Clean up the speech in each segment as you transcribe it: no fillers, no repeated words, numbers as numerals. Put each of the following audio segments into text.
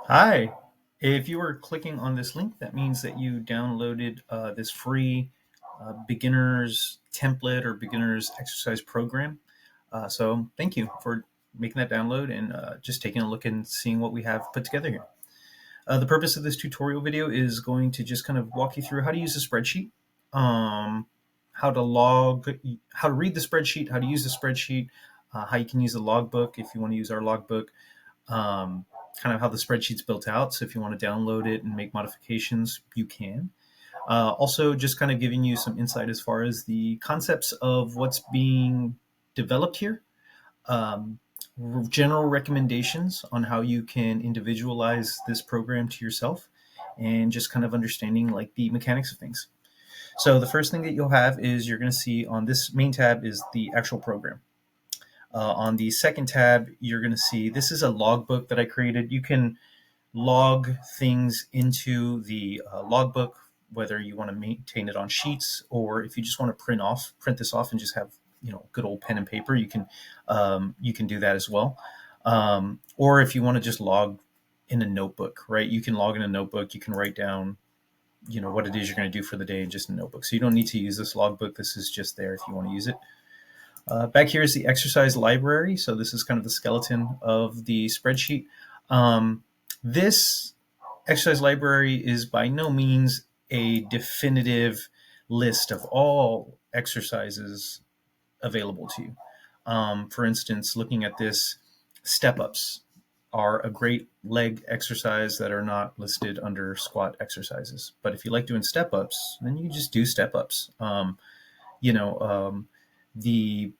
Hi. If you are clicking on this link, that means that you downloaded this free beginner's template or beginner's exercise program. So thank you for making that download and just taking a look and seeing what we have put together here. The purpose of this tutorial video is going to just kind of walk you through how to use a spreadsheet, um, how to read the spreadsheet, how to use the spreadsheet, how you can use the logbook if you want to use our logbook, um, kind of how the spreadsheet's built out. So if you want to download it and make modifications, you can. Also, just kind of giving you some insight as far as the concepts of what's being developed here, um, general recommendations on how you can individualize this program to yourself, and just kind of understanding like the mechanics of things. So the first thing that you'll have is you're going to see on this main tab is the actual program. On the second tab, you're going to see this is a logbook that I created. You can log things into the logbook, whether you want to maintain it on sheets or if you just want to print this off and just have good old pen and paper. You can do that as well. Or if you want to just log in a notebook, right? You can log in a notebook. You can write down what it is you're going to do for the day in just a notebook. So you don't need to use this logbook. This is just there if you want to use it. Back here is the exercise library. So this is kind of the skeleton of the spreadsheet. This exercise library is by no means a definitive list of all exercises available to you. For instance, looking at this, step ups are a great leg exercise that are not listed under squat exercises. But if you like doing step ups, then you just do step ups. You know, the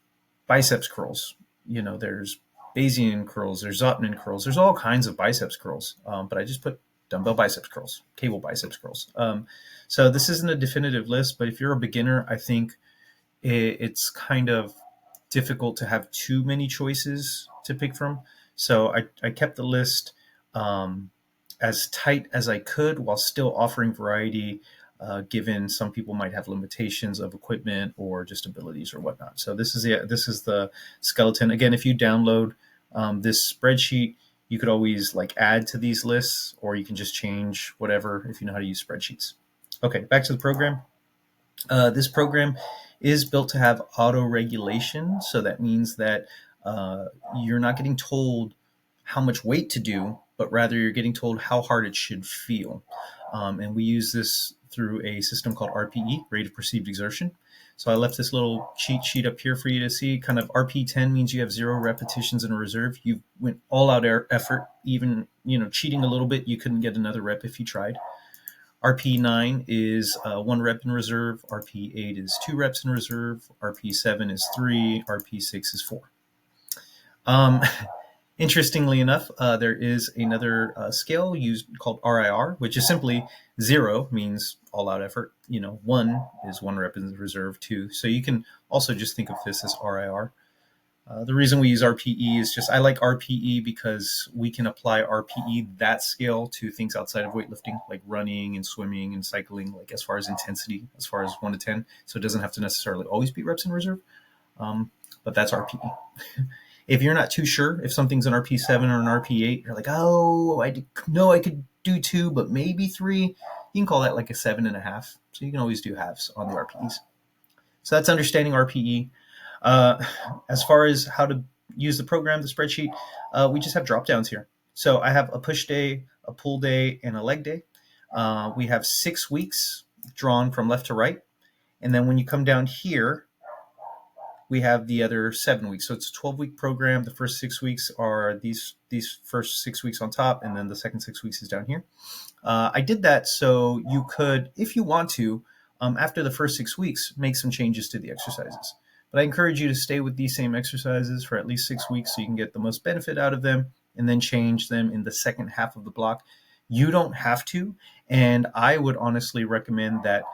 biceps curls. There's Bayesian curls, there's Zotman curls, there's all kinds of biceps curls. But I just put dumbbell biceps curls, cable biceps curls. So this isn't a definitive list, but if you're a beginner, I think it's kind of difficult to have too many choices to pick from. So I kept the list as tight as I could while still offering variety, given some people might have limitations of equipment or just abilities or whatnot. So this is the skeleton. Again, if you download this spreadsheet, you could always like add to these lists, or you can just change whatever if you know how to use spreadsheets. Okay, back to the program. This program is built to have auto regulation, so that means that you're not getting told how much weight to do, but rather you're getting told how hard it should feel. And we use this through a system called RPE, rate of perceived exertion. So I left this little cheat sheet up here for you to see. Kind of RP10 means you have 0 repetitions in a reserve. You went all out effort, even cheating a little bit. You couldn't get another rep if you tried. RP9 is 1 rep in reserve. RP8 is 2 reps in reserve. RP7 is 3. RP6 is 4. Um, Interestingly enough, there is another scale used called RIR, which is simply 0 means all out effort. 1 is 1 rep in reserve, 2. So you can also just think of this as RIR. The reason we use RPE is just I like RPE because we can apply RPE, that scale, to things outside of weightlifting, like running and swimming and cycling, like as far as intensity, as far as 1 to 10. So it doesn't have to necessarily always be reps in reserve, but that's RPE. If you're not too sure if something's an RP7 or an RP8, you're like, oh, I know I could do 2, but maybe 3. You can call that like a 7.5. So you can always do halves on the RPEs. So that's understanding RPE. As far as how to use the program, the spreadsheet, we just have drop downs here. So I have a push day, a pull day, and a leg day. We have 6 weeks drawn from left to right. And then when you come down here, we have the other 7 weeks. So it's a 12-week program. The first 6 weeks are these first 6 weeks on top, and then the second 6 weeks is down here. I did that so you could, if you want to, after the first 6 weeks, make some changes to the exercises. But I encourage you to stay with these same exercises for at least 6 weeks so you can get the most benefit out of them, and then change them in the second half of the block. You don't have to, and I would honestly recommend that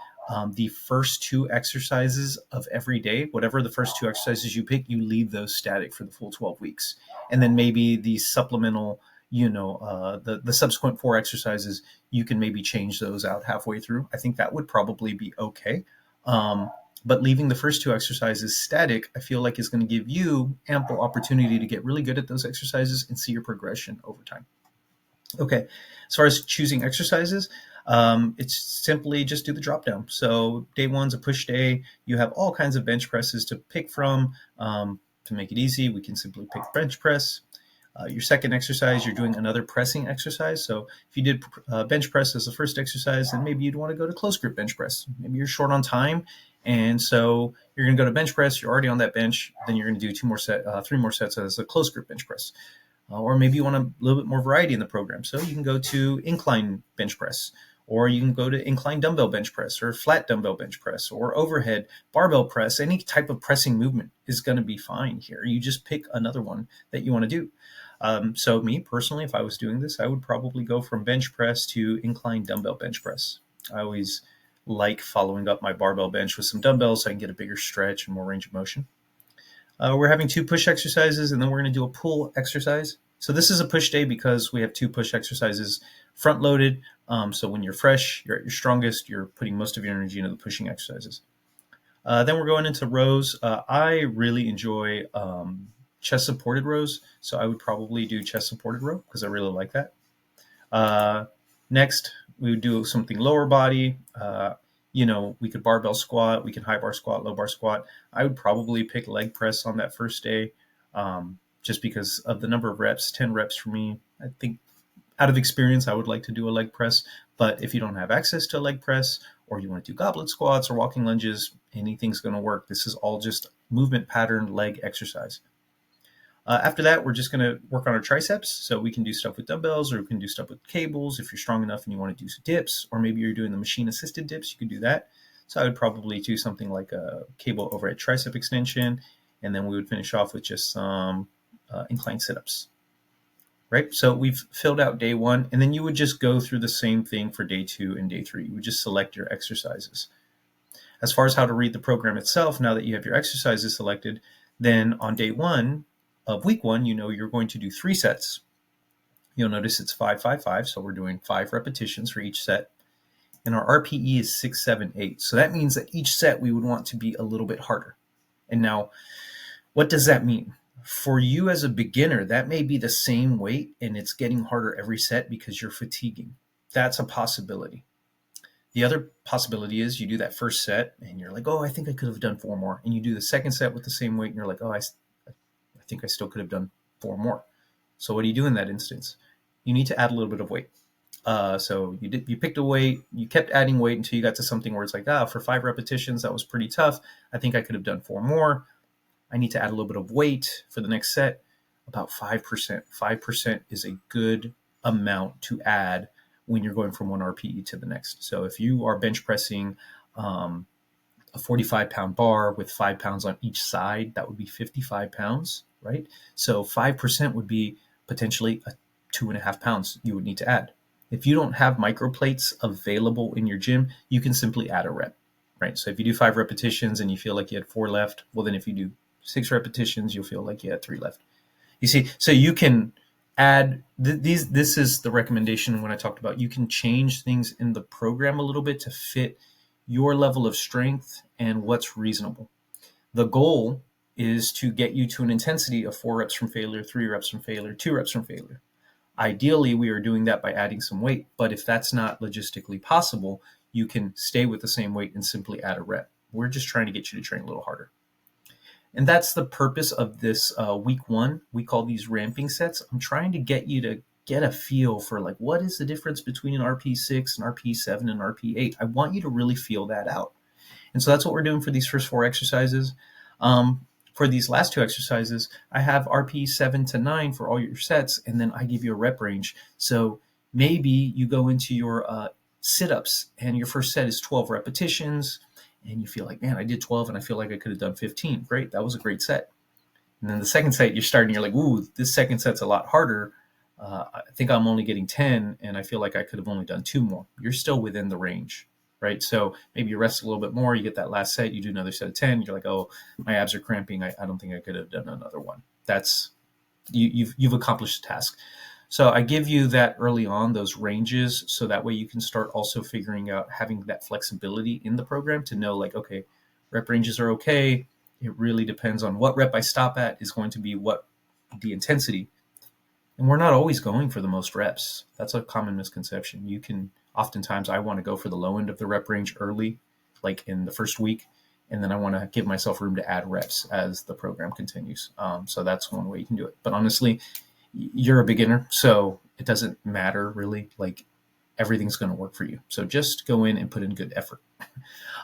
the first 2 exercises of every day, whatever the first 2 exercises you pick, you leave those static for the full 12 weeks. And then maybe the supplemental, the subsequent 4 exercises, you can maybe change those out halfway through. I think that would probably be okay. But leaving the first 2 exercises static, I feel like is going to give you ample opportunity to get really good at those exercises and see your progression over time. Okay, as far as choosing exercises, it's simply just do the drop down. So day one's a push day. You have all kinds of bench presses to pick from. To make it easy, we can simply pick bench press. Your second exercise, you're doing another pressing exercise. So if you did bench press as the first exercise, then maybe you'd want to go to close grip bench press. Maybe you're short on time, and so you're going to go to bench press. You're already on that bench. Then you're going to do three more sets as a close grip bench press. Or maybe you want a little bit more variety in the program. So you can go to incline bench press, or you can go to incline dumbbell bench press, or flat dumbbell bench press, or overhead barbell press. Any type of pressing movement is going to be fine here. You just pick another one that you want to do. So me personally, if I was doing this, I would probably go from bench press to incline dumbbell bench press. I always like following up my barbell bench with some dumbbells so I can get a bigger stretch and more range of motion. We're having two push exercises, and then we're going to do a pull exercise. So this is a push day because we have two push exercises front loaded. So when you're fresh, you're at your strongest, you're putting most of your energy into the pushing exercises. Then we're going into rows. I really enjoy chest supported rows, so I would probably do chest supported row because I really like that. Next, we would do something lower body. We could barbell squat, we can high bar squat, low bar squat. I would probably pick leg press on that first day, just because of the number of reps, 10 reps for me. I think out of experience, I would like to do a leg press, but if you don't have access to a leg press, or you want to do goblet squats or walking lunges, anything's going to work. This is all just movement pattern leg exercise. After that, we're just going to work on our triceps. So we can do stuff with dumbbells, or we can do stuff with cables if you're strong enough and you want to do some dips, or maybe you're doing the machine assisted dips, you can do that. So I would probably do something like a cable overhead tricep extension, and then we would finish off with just some incline sit-ups. Right? So we've filled out day one, and then you would just go through the same thing for day 2 and day 3. You would just select your exercises. As far as how to read the program itself, now that you have your exercises selected, then on day 1 of week 1, you're going to do 3 sets. You'll notice it's 5, 5, 5. So we're doing 5 repetitions for each set. And our RPE is 6, 7, 8. So that means that each set we would want to be a little bit harder. And now, what does that mean? For you as a beginner, that may be the same weight and it's getting harder every set because you're fatiguing. That's a possibility. The other possibility is you do that first set and you're like, oh, I think I could have done 4 more. And you do the second set with the same weight and you're like, oh, I think I still could have done 4 more. So what do you do in that instance? You need to add a little bit of weight. So you picked a weight, you kept adding weight until you got to something where it's like, for 5 repetitions, that was pretty tough. I think I could have done 4 more. I need to add a little bit of weight for the next set, about 5%. 5% is a good amount to add when you're going from one RPE to the next. So if you are bench pressing a 45-pound bar with 5 pounds on each side, that would be 55 pounds, right? So 5% would be potentially 2.5 pounds you would need to add. If you don't have microplates available in your gym, you can simply add a rep, right? So if you do 5 repetitions and you feel like you had 4 left, well, then if you do 6 repetitions, you'll feel like you had 3 left. You see, so you can add these. This is the recommendation when I talked about you can change things in the program a little bit to fit your level of strength and what's reasonable. The goal is to get you to an intensity of 4 reps from failure, 3 reps from failure, 2 reps from failure. Ideally, we are doing that by adding some weight, but if that's not logistically possible, you can stay with the same weight and simply add a rep. We're just trying to get you to train a little harder. And that's the purpose of this week 1. We call these ramping sets. I'm trying to get you to get a feel for like, what is the difference between an RP6 and RP7 and RP8? I want you to really feel that out. And so that's what we're doing for these first 4 exercises. For these last 2 exercises, I have RP 7 to 9 for all your sets, and then I give you a rep range. So maybe you go into your sit-ups, and your first set is 12 repetitions, and you feel like, man, I did 12, and I feel like I could have done 15. Great, that was a great set. And then the second set, you're starting, you're like, ooh, this second set's a lot harder. I think I'm only getting 10, and I feel like I could have only done 2 more. You're still within the range. Right. So maybe you rest a little bit more, you get that last set, you do another set of 10, you're like, oh, my abs are cramping. I don't think I could have done another one. That's you've accomplished the task. So I give you that early on, those ranges, so that way you can start also figuring out having that flexibility in the program to know like, okay, rep ranges are okay. It really depends on what rep I stop at is going to be what the intensity. And we're not always going for the most reps. That's a common misconception. Oftentimes, I want to go for the low end of the rep range early, like in the first week, and then I want to give myself room to add reps as the program continues. So that's one way you can do it. But honestly, you're a beginner, so it doesn't matter really. Like, everything's going to work for you. So just go in and put in good effort.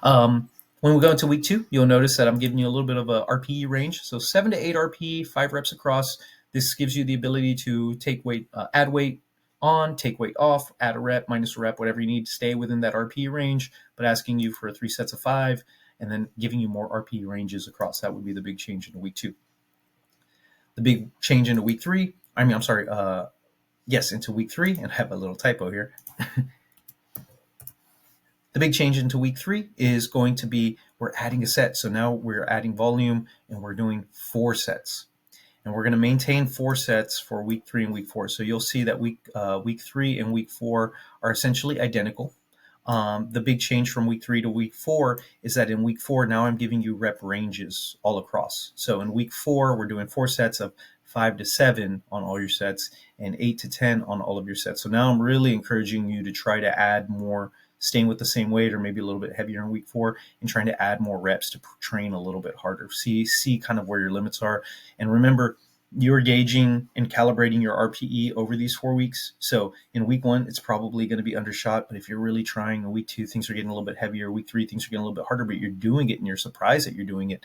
When we go into week 2, you'll notice that I'm giving you a little bit of a RPE range. So 7 to 8 RPE, 5 reps across. This gives you the ability to take weight, add weight on, take weight off, add a rep, minus a rep, whatever you need to stay within that RPE range, but asking you for 3 sets of 5 and then giving you more RPE ranges across. That would be the big change into week 2. The big change into week 3, into week 3, and I have a little typo here. The big change into week 3 is going to be we're adding a set. So now we're adding volume and we're doing 4 sets. And we're going to maintain 4 sets for week 3 and week 4. So you'll see that week 3 and week 4 are essentially identical. The big change from week 3 to week 4 is that in week 4, now I'm giving you rep ranges all across. So in week 4, we're doing 4 sets of 5 to 7 on all your sets and 8 to 10 on all of your sets. So now I'm really encouraging you to try to add more, staying with the same weight or maybe a little bit heavier in week 4 and trying to add more reps to train a little bit harder. See kind of where your limits are. And remember, you're gauging and calibrating your RPE over these 4 weeks. So in week 1, it's probably going to be undershot. But if you're really trying, in week 2, things are getting a little bit heavier. Week 3, things are getting a little bit harder, but you're doing it and you're surprised that you're doing it.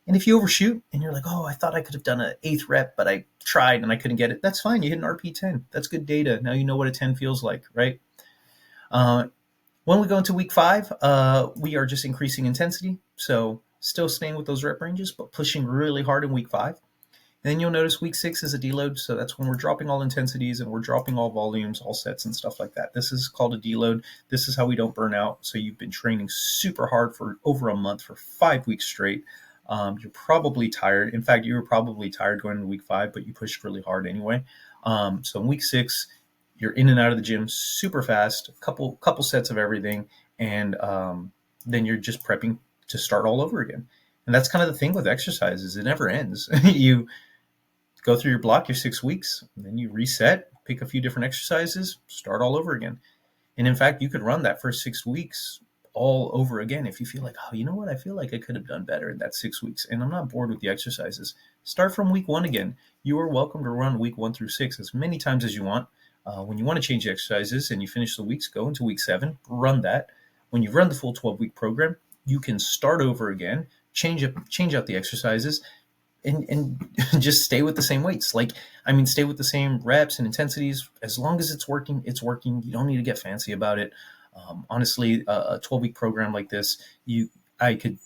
And if you overshoot and you're like, oh, I thought I could have done an 8th rep, but I tried and I couldn't get it. That's fine. You hit an RPE 10. That's good data. Now you know what a 10 feels like, right? When we go into week 5, we are just increasing intensity. So still staying with those rep ranges, but pushing really hard in week 5. And then you'll notice week 6 is a deload. So that's when we're dropping all intensities and we're dropping all volumes, all sets and stuff like that. This is called a deload. This is how we don't burn out. So you've been training super hard for over a month for 5 weeks straight. You're probably tired. In fact, you were probably tired going into week 5, but you pushed really hard anyway. So in week 6, you're in and out of the gym super fast, couple sets of everything, and then you're just prepping to start all over again. And that's kind of the thing with exercises. It never ends. You go through your block, your 6 weeks, and then you reset, pick a few different exercises, start all over again. And in fact, you could run that first 6 weeks all over again if you feel like, oh, you know what? I feel like I could have done better in that 6 weeks, and I'm not bored with the exercises. Start from week 1 again. You are welcome to run week 1 through 6 as many times as you want. When you want to change the exercises and you finish the weeks, go into week 7, run that. When you've run the full 12-week program, you can start over again, change out the exercises, and just stay with the same weights. Stay with the same reps and intensities. As long as it's working, it's working. You don't need to get fancy about it. Honestly, a 12-week program like this, I could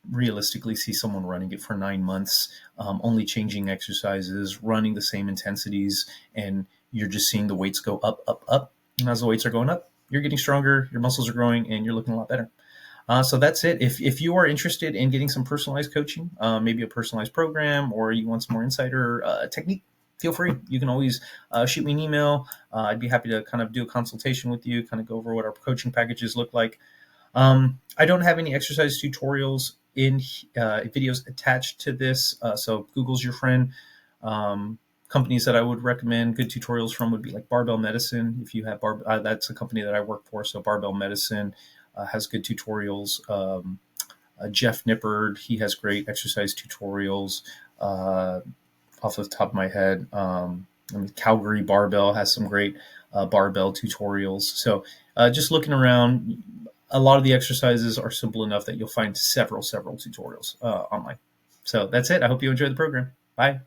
realistically see someone running it for 9 months, only changing exercises, running the same intensities, and you're just seeing the weights go up, up, up. And as the weights are going up, you're getting stronger, your muscles are growing, and you're looking a lot better. So that's it. If you are interested in getting some personalized coaching, maybe a personalized program, or you want some more insider technique, feel free. You can always shoot me an email. I'd be happy to kind of do a consultation with you, kind of go over what our coaching packages look like. I don't have any exercise tutorials in videos attached to this, so Google's your friend. Companies that I would recommend good tutorials from would be like Barbell Medicine. If you have that's a company that I work for, so Barbell Medicine has good tutorials. Jeff Nippard, he has great exercise tutorials. Off the top of my head, Calgary Barbell has some great barbell tutorials. So just looking around, a lot of the exercises are simple enough that you'll find several tutorials online. So that's it. I hope you enjoy the program. Bye.